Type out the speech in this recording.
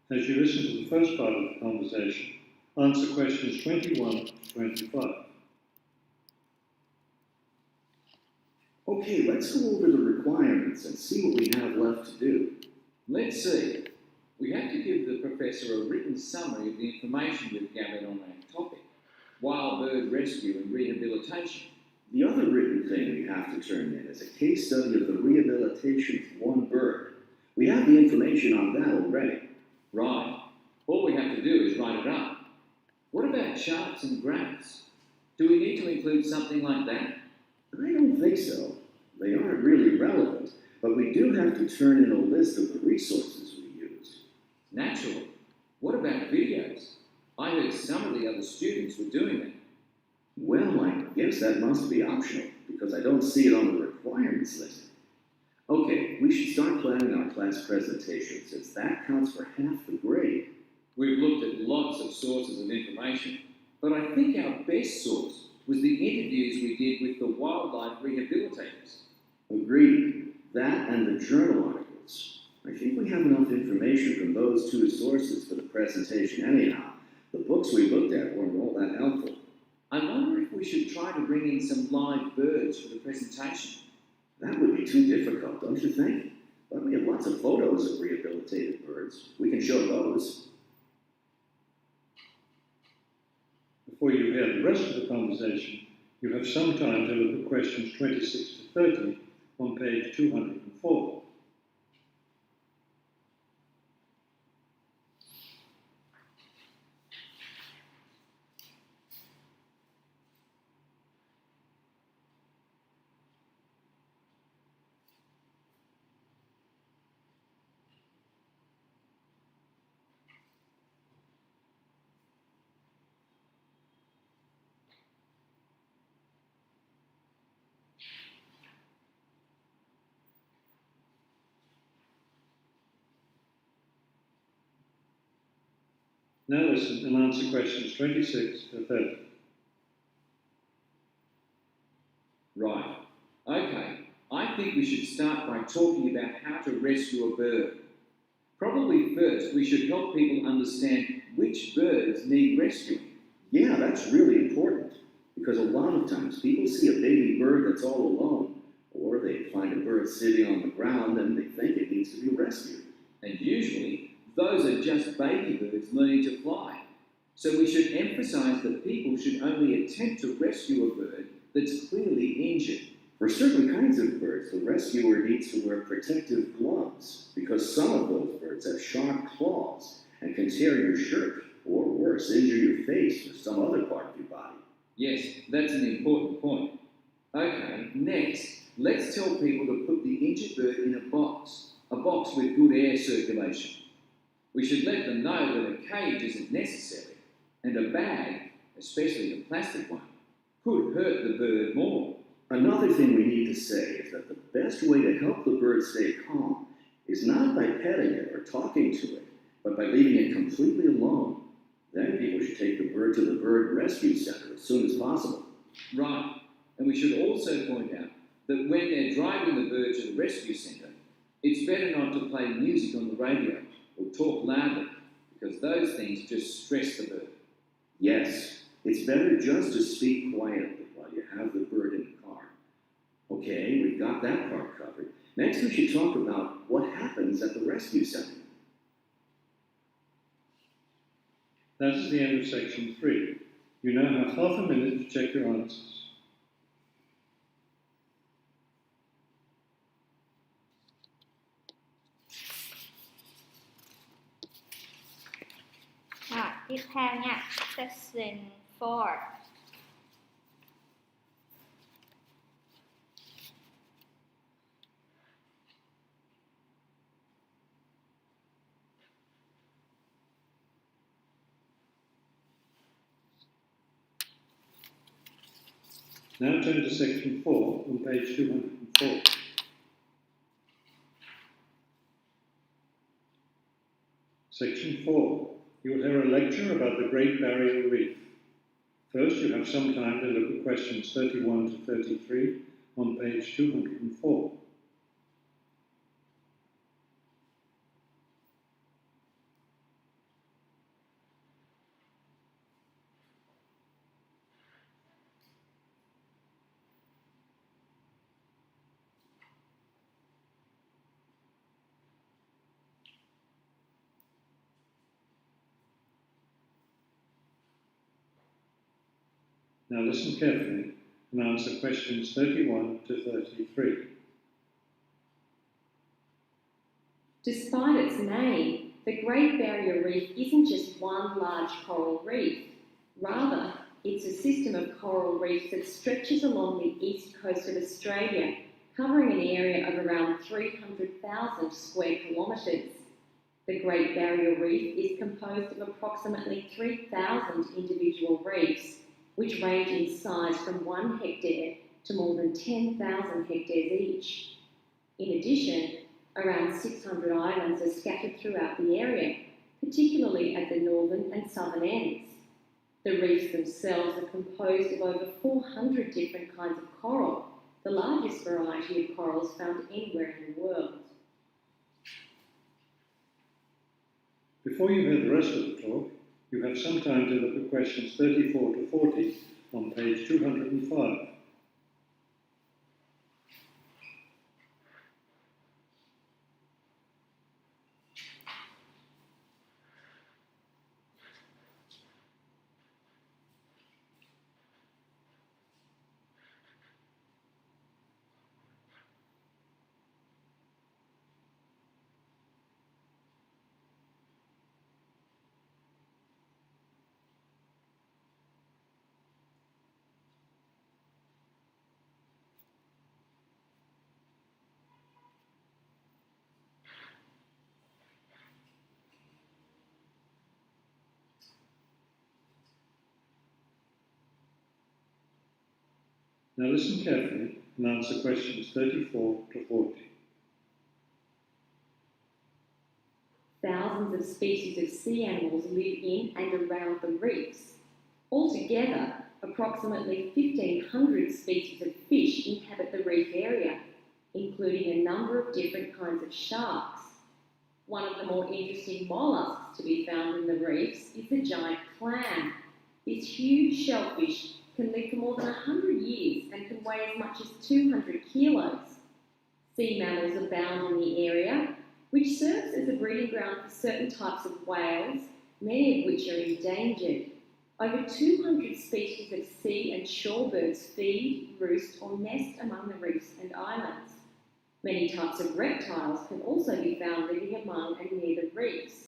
As you listen to the first part of the conversation, answer questions 21 to 25. Okay, let's go over the requirements and see what we have left to do. Let's see. We have to give the professor a written summary of the information we've gathered on our topic, wild bird rescue and rehabilitation. The other written thing we have to turn in is a case study of the rehabilitation of one bird. We have the information on that already. Right. All we have to do is write it up. What about charts and graphs? Do we need to include something like that? I don't think so. They aren't really relevant, but we do have to turn in a list of the resources we use. Naturally. What about videos? I heard some of the other students were doing that. Well, I guess that must be optional, because I don't see it on the requirements list. Okay, we should start planning our class presentation, since that counts for half the grade. We've looked at lots of sources of information, but I think our best source was the interviews we did with the wildlife rehabilitators. Agreed. That and the journal articles. I think we have enough information from those two sources for the presentation anyhow. The books we looked at weren't all that helpful. I wonder if we should try to bring in some live birds for the presentation. That would be too difficult, don't you think? But we have lots of photos of rehabilitated birds. We can show those. Before you hear the rest of the conversation, you have some time to look at questions 26 to 30 on page 204. Now listen and answer questions 26 to 30. Right. Okay. I think we should start by talking about how to rescue a bird. Probably first we should help people understand which birds need rescuing. Yeah, that's really important. Because a lot of times people see a baby bird that's all alone, or they find a bird sitting on the ground and they think it needs to be rescued. And usually, those are just baby birds learning to fly. So we should emphasize that people should only attempt to rescue a bird that's clearly injured. For certain kinds of birds, the rescuer needs to wear protective gloves, because some of those birds have sharp claws and can tear your shirt, or worse, injure your face or some other part of your body. Yes, that's an important point. Okay, next, let's tell people to put the injured bird in a box with good air circulation. We should let them know that a cage isn't necessary, and a bag, especially a plastic one, could hurt the bird more. Another thing we need to say is that the best way to help the bird stay calm is not by petting it or talking to it, but by leaving it completely alone. Then people should take the bird to the bird rescue center as soon as possible. Right, and we should also point out that when they're driving the bird to the rescue center, it's better not to play music on the radio or talk loudly, because those things just stress the bird. Yes, it's better just to speak quietly while you have the bird in the car. Okay, we've got that part covered. Next we should talk about what happens at the rescue center. That is the end of section 3. You now have half a minute to check your answers. Tiếp theo nha, section 4. Now turn to section 4 on page 204. Section 4. You will hear a lecture about the Great Barrier Reef. First, you have some time to look at questions 31 to 33 on page 204. Now listen carefully and answer questions 31 to 33. Despite its name, the Great Barrier Reef isn't just one large coral reef. Rather, it's a system of coral reefs that stretches along the east coast of Australia, covering an area of around 300,000 square kilometres. The Great Barrier Reef is composed of approximately 3,000 individual reefs, which range in size from 1 hectare to more than 10,000 hectares each. In addition, around 600 islands are scattered throughout the area, particularly at the northern and southern ends. The reefs themselves are composed of over 400 different kinds of coral, the largest variety of corals found anywhere in the world. Before you hear the rest of the talk, you have some time to look at questions 34 to 40 on page 205. Now listen carefully and answer questions 34 to 40. Thousands of species of sea animals live in and around the reefs. Altogether, approximately 1,500 species of fish inhabit the reef area, including a number of different kinds of sharks. One of the more interesting mollusks to be found in the reefs is the giant clam. This huge shellfish can live for more than 100 years and can weigh as much as 200 kilos. Sea mammals abound in the area, which serves as a breeding ground for certain types of whales, many of which are endangered. Over 200 species of sea and shorebirds feed, roost or nest among the reefs and islands. Many types of reptiles can also be found living among and near the reefs.